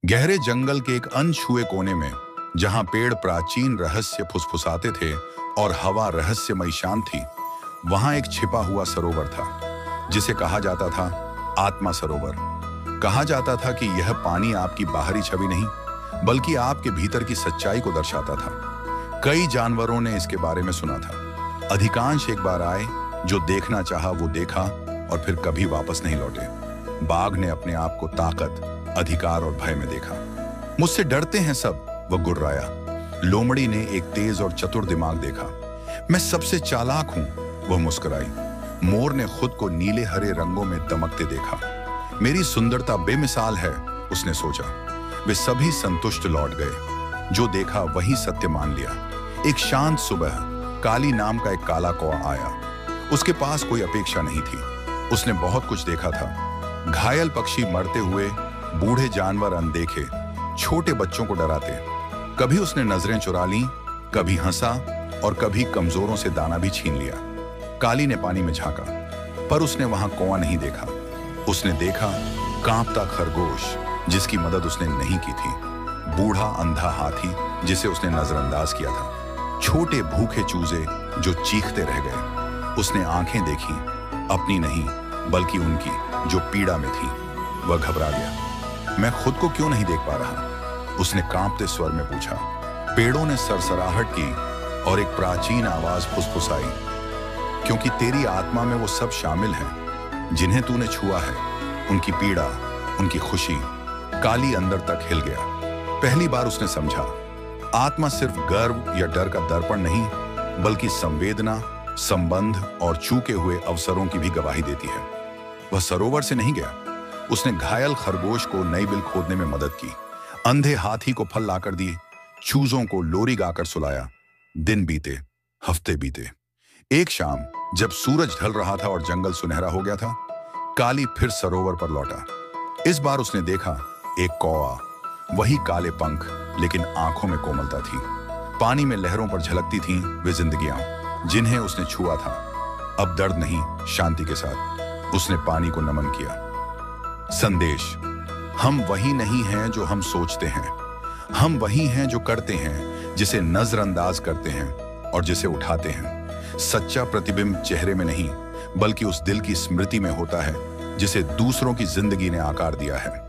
गहरे जंगल के एक अनछुए कोने में, जहां पेड़ प्राचीन रहस्य फुसफुसाते थे और हवा रहस्यमयी शांत थी, वहां एक छिपा हुआ सरोवर था जिसे कहा जाता था आत्मा सरोवर। कहा जाता था कि यह पानी आपकी बाहरी छवि नहीं, बल्कि आपके भीतर की सच्चाई को दर्शाता था। कई जानवरों ने इसके बारे में सुना था। अधिकांश एक बार आए, जो देखना चाहा वो देखा और फिर कभी वापस नहीं लौटे। बाघ ने अपने आप को ताकत, अधिकार और भय में देखा। मुझसे डरते हैं सब, वह गुर्राया। लोमड़ी ने एक तेज और चतुर दिमाग देखा। मैं सबसे चालाक हूं, वह मुस्कुराई। मोर ने खुद को नीले हरे रंगों में दमकते देखा। मेरी सुंदरता बेमिसाल है, उसने सोचा। वे सभी संतुष्ट लौट गए। जो देखा वही सत्य मान लिया। एक शांत सुबह काली नाम का एक काला कौवा आया। उसके पास कोई अपेक्षा नहीं थी। उसने बहुत कुछ देखा था। घायल पक्षी मरते हुए, बूढ़े जानवर अनदेखे, छोटे बच्चों को डराते। कभी उसने नजरें चुरा लीं, कभी हंसा और कभी कमजोरों से दाना भी छीन लिया। काली ने पानी में झांका, पर उसने वहां कौवा नहीं देखा। उसने देखा कांपता खरगोश, जिसकी मदद उसने नहीं की थी। बूढ़ा अंधा हाथी, जिसे उसने नजरअंदाज किया था। छोटे भूखे चूजे जो चीखते रह गए। उसने आंखें देखी, अपनी नहीं बल्कि उनकी, जो पीड़ा में थी। वह घबरा गया। मैं खुद को क्यों नहीं देख पा रहा? उसने कांपते स्वर में पूछा। पेड़ों ने सरसराहट की और एक प्राचीन आवाज फुसफुसाई, क्योंकि तेरी आत्मा में वो सब शामिल हैं जिन्हें तूने छुआ है। उनकी पीड़ा, उनकी खुशी। काली अंदर तक हिल गया। पहली बार उसने समझा, आत्मा सिर्फ गर्व या डर का दर्पण नहीं, बल्कि संवेदना, संबंध और चूके हुए अवसरों की भी गवाही देती है। वह सरोवर से नहीं गया। उसने घायल खरगोश को नई बिल खोदने में मदद की, अंधे हाथी को फल लाकर दिए, चूजों को लोरी गाकर सुलाया। दिन बीते, हफ्ते बीते। एक शाम जब सूरज ढल रहा था और जंगल सुनहरा हो गया था, काली फिर सरोवर पर लौटा। इस बार उसने देखा एक कौवा, वही काले पंख, लेकिन आंखों में कोमलता थी। पानी में लहरों पर झलकती थीं वे जिंदगियां जिन्हें उसने छुआ था। अब दर्द नहीं, शांति के साथ उसने पानी को नमन किया। संदेश: हम वही नहीं हैं जो हम सोचते हैं। हम वही हैं जो करते हैं, जिसे नजरअंदाज करते हैं और जिसे उठाते हैं। सच्चा प्रतिबिंब चेहरे में नहीं, बल्कि उस दिल की स्मृति में होता है जिसे दूसरों की जिंदगी ने आकार दिया है।